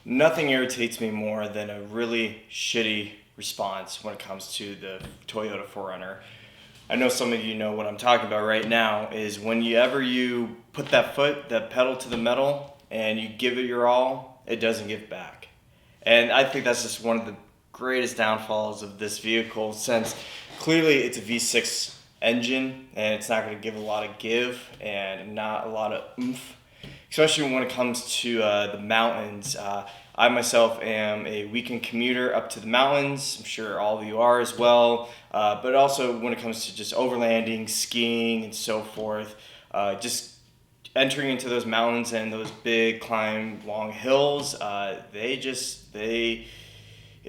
Nothing irritates me more than a really shitty response when it comes to the Toyota 4Runner. I know some of you know what I'm talking about right now is whenever you put that pedal to the metal and you give it your all, it doesn't give back. And I think that's just one of the greatest downfalls of this vehicle, since clearly it's a V6 engine and it's not going to give a lot of give and not a lot of oomph, especially when it comes to the mountains. I myself am a weekend commuter up to the mountains. I'm sure all of you are as well. But also when it comes to just overlanding, skiing, and so forth, just entering into those mountains and those big climb long hills, it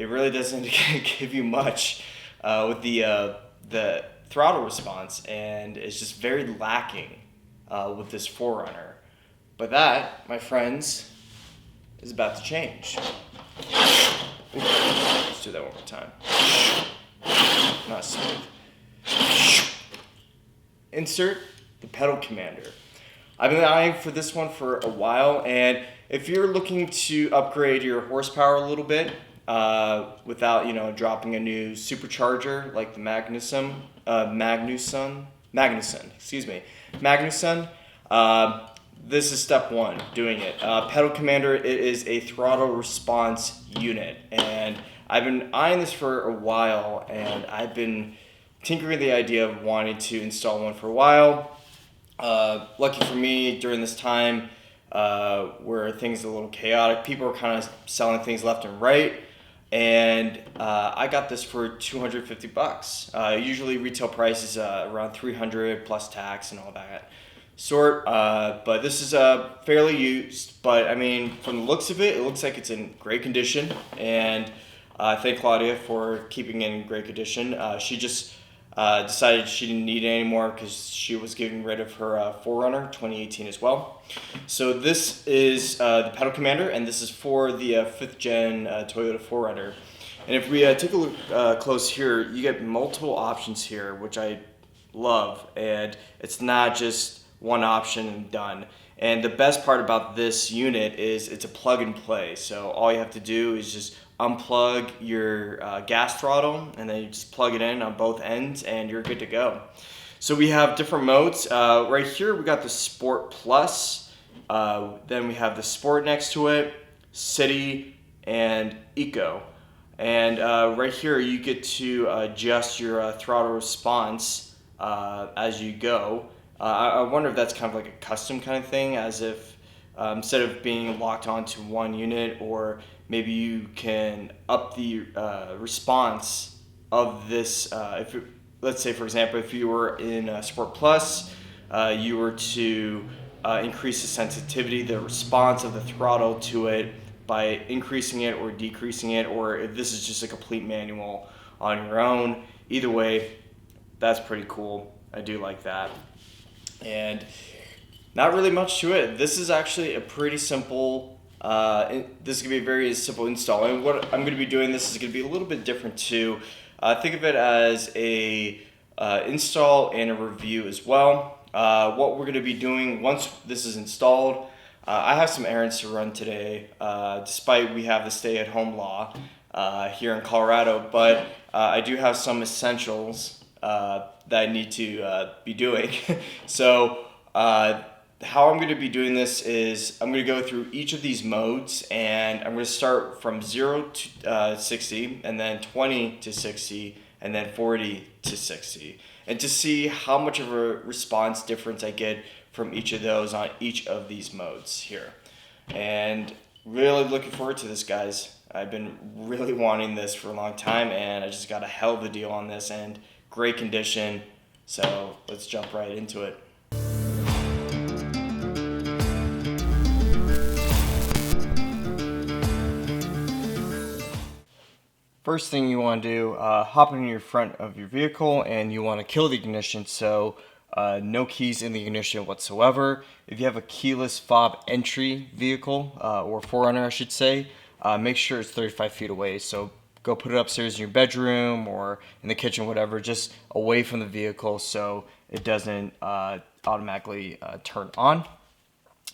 really doesn't give you much with the throttle response, and it's just very lacking with this 4Runner. But that, my friends, is about to change. Let's do that one more time. Not smooth. Insert the pedal commander. I've been eyeing for this one for a while, and if you're looking to upgrade your horsepower a little bit without dropping a new supercharger like the Magnuson, this is step one, doing it. Pedal commander, it is a throttle response unit, and I've been eyeing this for a while, and I've been tinkering the idea of wanting to install one for a while. Lucky for me, during this time where things are a little chaotic, people are kind of selling things left and right, and I got this for $250. Usually retail price is around $300 plus tax and all that sort, but this is fairly used. But I mean, from the looks of it, it looks like it's in great condition, and thank Claudia for keeping it in great condition. She just decided she didn't need it anymore because she was getting rid of her 4Runner 2018 as well. So this is the pedal commander, and this is for the 5th gen Toyota 4Runner. And if we take a look close here, you get multiple options here, which I love, and it's not just one option and done. And the best part about this unit is it's a plug and play. So all you have to do is just unplug your gas throttle, and then you just plug it in on both ends and you're good to go. So we have different modes. Right here we got the Sport Plus, then we have the Sport next to it, City, and Eco. And right here you get to adjust your throttle response as you go. I wonder if that's kind of like a custom kind of thing, as if instead of being locked onto one unit, or maybe you can up the response of this. Let's say, for example, if you were in Sport Plus, you were to increase the sensitivity, the response of the throttle to it by increasing it or decreasing it, or if this is just a complete manual on your own. Either way, that's pretty cool. I do like that. And not really much to it. This is actually a pretty simple, this is going to be a very simple install. And what I'm going to be doing, this is going to be a little bit different too. Think of it as a install and a review as well. What we're going to be doing once this is installed, I have some errands to run today, despite we have the stay-at-home law here in Colorado, but I do have some essentials that I need to be doing. So how I'm going to be doing this is I'm going to go through each of these modes, and I'm going to start from 0 to 60, and then 20 to 60, and then 40 to 60, and to see how much of a response difference I get from each of those on each of these modes here. And really looking forward to this, guys. I've been really wanting this for a long time, and I just got a hell of a deal on this, and great condition. So let's jump right into it. First thing you want to do, hop in your front of your vehicle, and you want to kill the ignition. So no keys in the ignition whatsoever. If you have a keyless fob entry vehicle, or 4Runner I should say, make sure it's 35 feet away. So go put it upstairs in your bedroom or in the kitchen, whatever, just away from the vehicle so it doesn't automatically turn on.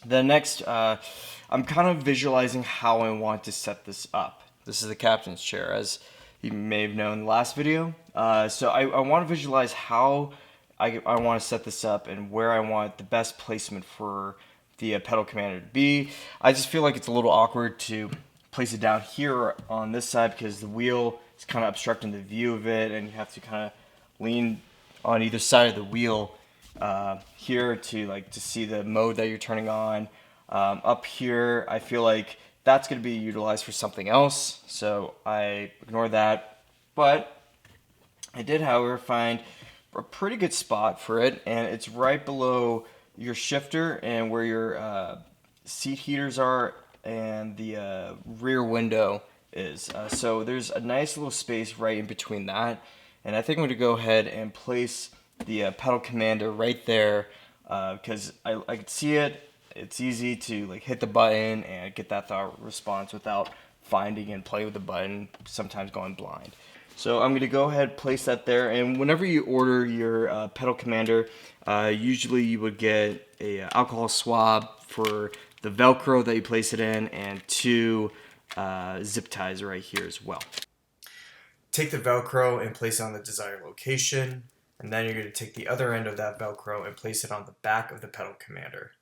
The next, I'm kind of visualizing how I want to set this up. This is the captain's chair, as you may have known in the last video. So I want to visualize how I want to set this up and where I want the best placement for the pedal commander to be. I just feel like it's a little awkward to place it down here on this side because the wheel is kind of obstructing the view of it, and you have to kind of lean on either side of the wheel here to see the mode that you're turning on. Up here, I feel like that's going to be utilized for something else, so I ignore that. But I did, however, find a pretty good spot for it, and it's right below your shifter and where your seat heaters are and the rear window is. So there's a nice little space right in between that, and I think I'm going to go ahead and place the pedal commander right there because I can see it. It's easy to hit the button and get that thought response without finding and play with the button, sometimes going blind. So I'm going to go ahead and place that there, and whenever you order your pedal commander, usually you would get a alcohol swab for the Velcro that you place it in, and 2 zip ties right here as well. Take the Velcro and place it on the desired location, and then you're going to take the other end of that Velcro and place it on the back of the pedal commander.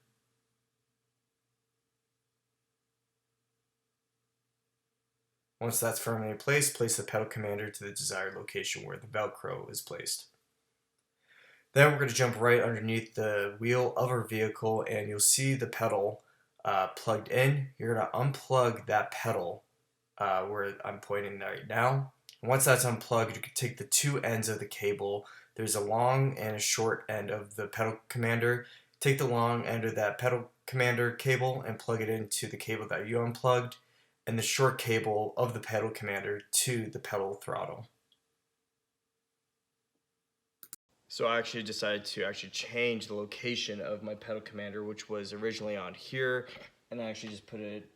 Once that's firmly in place, place the pedal commander to the desired location where the Velcro is placed. Then we're going to jump right underneath the wheel of our vehicle, and you'll see the pedal plugged in. You're going to unplug that pedal where I'm pointing right now. And once that's unplugged, you can take the 2 ends of the cable. There's a long and a short end of the pedal commander. Take the long end of that pedal commander cable and plug it into the cable that you unplugged, and the short cable of the pedal commander to the pedal throttle. So I actually decided to change the location of my pedal commander, which was originally on here, and I actually just put it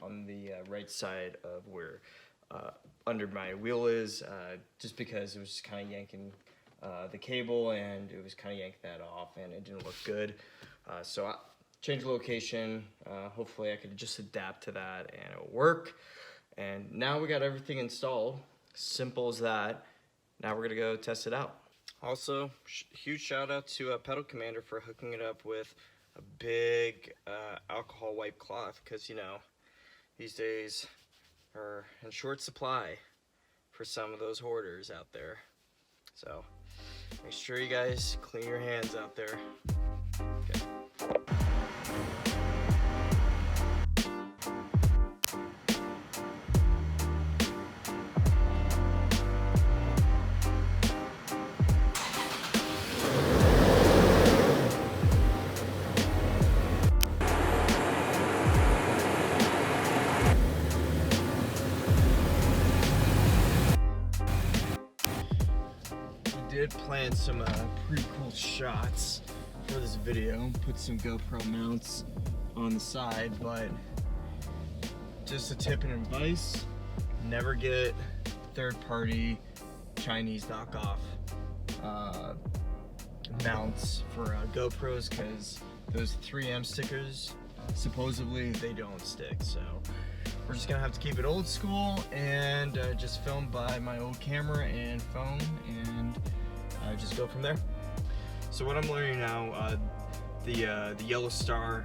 on the right side of where under my wheel is, just because it was just kind of yanking the cable, and it was kind of yanking that off, and it didn't look good. So I changed the location. Hopefully I could just adapt to that and it'll work. And now we got everything installed. Simple as that. Now we're gonna go test it out. Also, huge shout out to Pedal Commander for hooking it up with a big alcohol wipe cloth, because these days are in short supply for some of those hoarders out there. So make sure you guys clean your hands out there. Okay. Did plan some pretty cool shots for this video. Put some GoPro mounts on the side, but just a tip and advice: never get third-party Chinese knockoff mounts for GoPros, because those 3M stickers, supposedly they don't stick. So we're just gonna have to keep it old school and just film by my old camera and phone, and just go from there. So what I'm learning now, the yellow star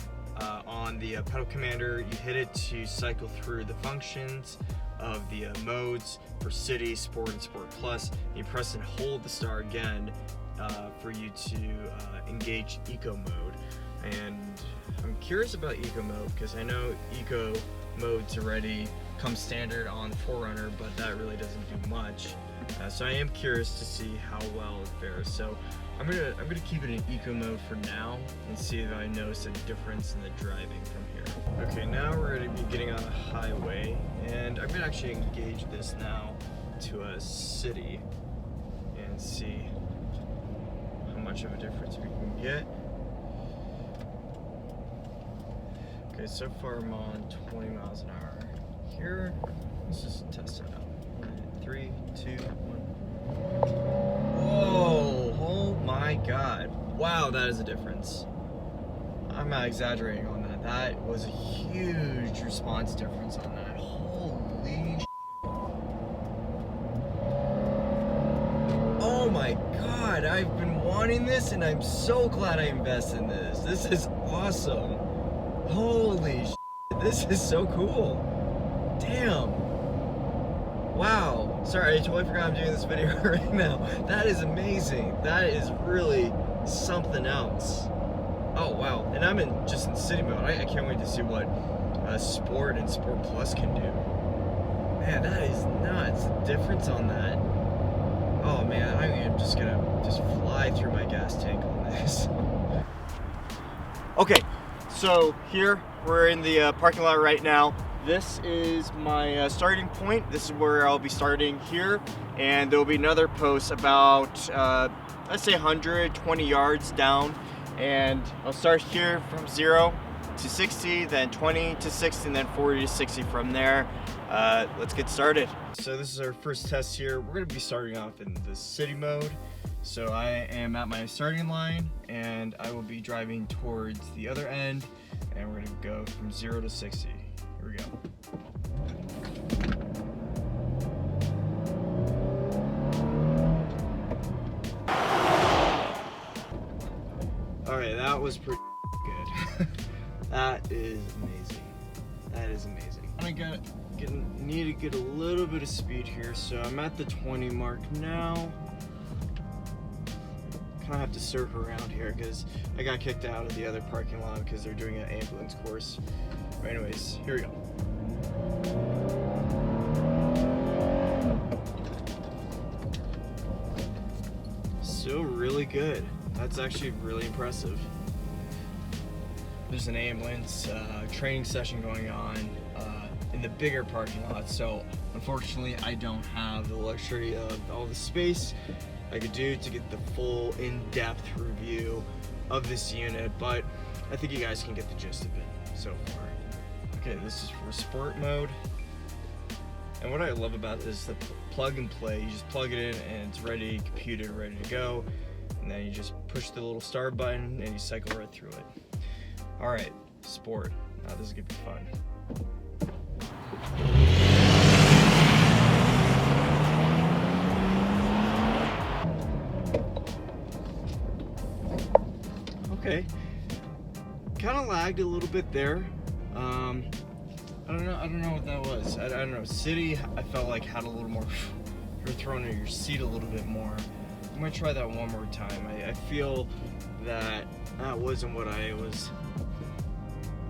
on the pedal commander, you hit it to cycle through the functions of the modes for City, Sport, and Sport Plus. You press and hold the star again for you to engage Eco mode. And I'm curious about Eco mode because I know Eco modes already come standard on 4Runner, but that really doesn't do much. So I am curious to see how well it fares. So I'm gonna keep it in Eco mode for now and see if I notice a difference in the driving from here. Okay, now we're gonna be getting on a highway, and I'm gonna actually engage this now to a City and see how much of a difference we can get. Okay, so far I'm on 20 miles an hour. Here, let's just test it out. 3, 2, 1. Whoa! Oh my God! Wow, that is a difference. I'm not exaggerating on that. That was a huge response difference on that. Holy shit. Oh my god, I've been wanting this and I'm so glad I invested in this. This is awesome. Holy shit, this is so cool. Damn. Wow. Sorry, I totally forgot I'm doing this video right now. That is amazing. That is really something else. Oh wow, and I'm in city mode. I can't wait to see what Sport and Sport Plus can do. Man, that is nuts. The difference on that. Oh man, I'm just gonna fly through my gas tank on this. Okay, so here we're in the parking lot right now. This is my starting point. This is where I'll be starting here, and there will be another post about let's say 120 yards down. And I'll start here from 0 to 60, then 20 to 60, and then 40 to 60 from there. Let's get started. So this is our first test here. We're gonna be starting off in the city mode. So I am at my starting line and I will be driving towards the other end, and we're gonna go from 0 to 60. Here we go. Alright, that was pretty good. That is amazing. That is amazing. I need to get a little bit of speed here, so I'm at the 20 mark now. Kind of have to surf around here because I got kicked out of the other parking lot because they're doing an ambulance course. But anyways, here we go. Still really good. That's actually really impressive. There's an ambulance training session going on in the bigger parking lot, so unfortunately I don't have the luxury of all the space I could do to get the full in-depth review of this unit, but I think you guys can get the gist of it so far. Okay, this is for sport mode. And what I love about this is the plug and play. You just plug it in and it's ready, computed, ready to go. And then you just push the little start button and you cycle right through it. All right, sport. Now this is gonna be fun. Okay, kind of lagged a little bit there. I don't know what that was. I don't know. City, I felt like had a little more. You're thrown in your seat a little bit more. I'm gonna try that one more time. I feel that wasn't what I was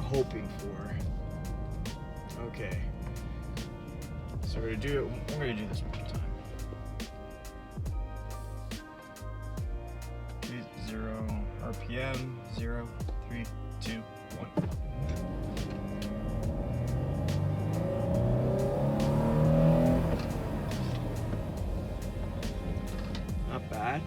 hoping for. Okay. So we're gonna do this one more time. 0 RPM, 0, 3, 2, 1. Not bad.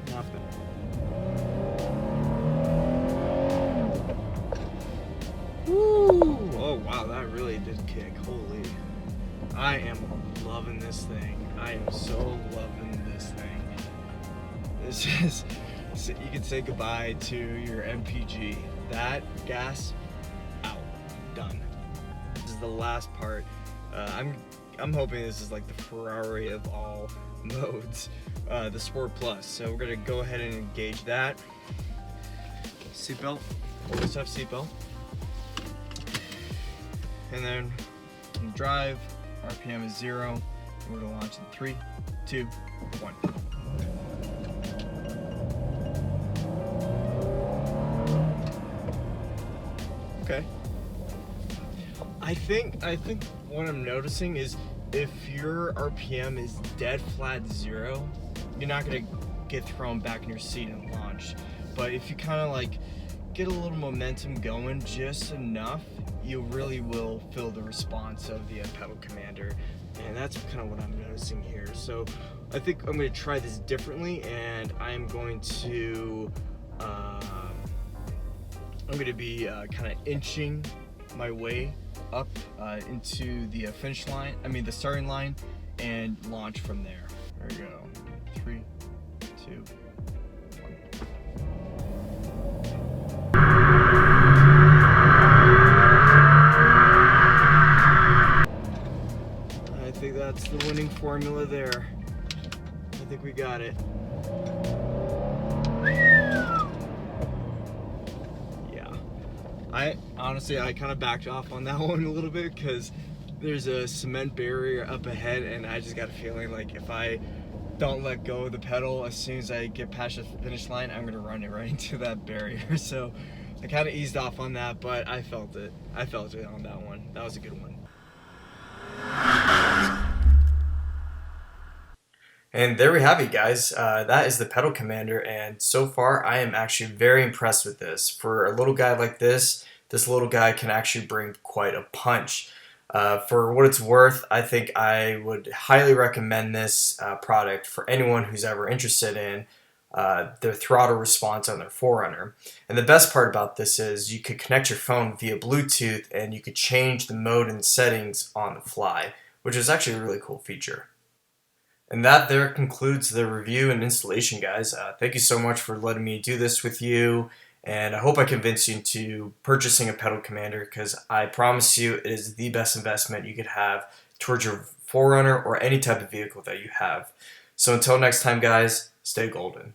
Woo! Oh wow, that really did kick. Holy. I am loving this thing. I am so loving this thing. This is, you can say goodbye to your MPG. That gas, out, done. This is the last part. I'm hoping this is like the Ferrari of all modes, the Sport Plus. So we're gonna go ahead and engage that. Seatbelt, always have seatbelt. And then drive, RPM is 0. And we're gonna launch in 3, 2, 1. Okay. I think what I'm noticing is if your RPM is dead flat 0, you're not gonna get thrown back in your seat and launch. But if you kind of like get a little momentum going just enough, you really will feel the response of the pedal commander, and that's kind of what I'm noticing here. So I think I'm going to try this differently, and I'm going to be kind of inching my way up into the finish line, the starting line, and launch from there. There we go. 3, 2, 1. formula there. I think we got it. Yeah. I honestly, I kind of backed off on that one a little bit because there's a cement barrier up ahead, and I just got a feeling like if I don't let go of the pedal as soon as I get past the finish line, I'm gonna run it right into that barrier. So I kind of eased off on that, but I felt it. I felt it on that one. That was a good one. And there we have it, guys. That is the Pedal Commander, and so far I am actually very impressed with this. For a little guy like this little guy can actually bring quite a punch. For what it's worth, I think I would highly recommend this product for anyone who's ever interested in their throttle response on their 4Runner. And the best part about this is you could connect your phone via Bluetooth and you could change the mode and settings on the fly, which is actually a really cool feature. And that there concludes the review and installation, guys. Thank you so much for letting me do this with you. And I hope I convinced you into purchasing a Pedal Commander, because I promise you it is the best investment you could have towards your 4Runner or any type of vehicle that you have. So until next time, guys, stay golden.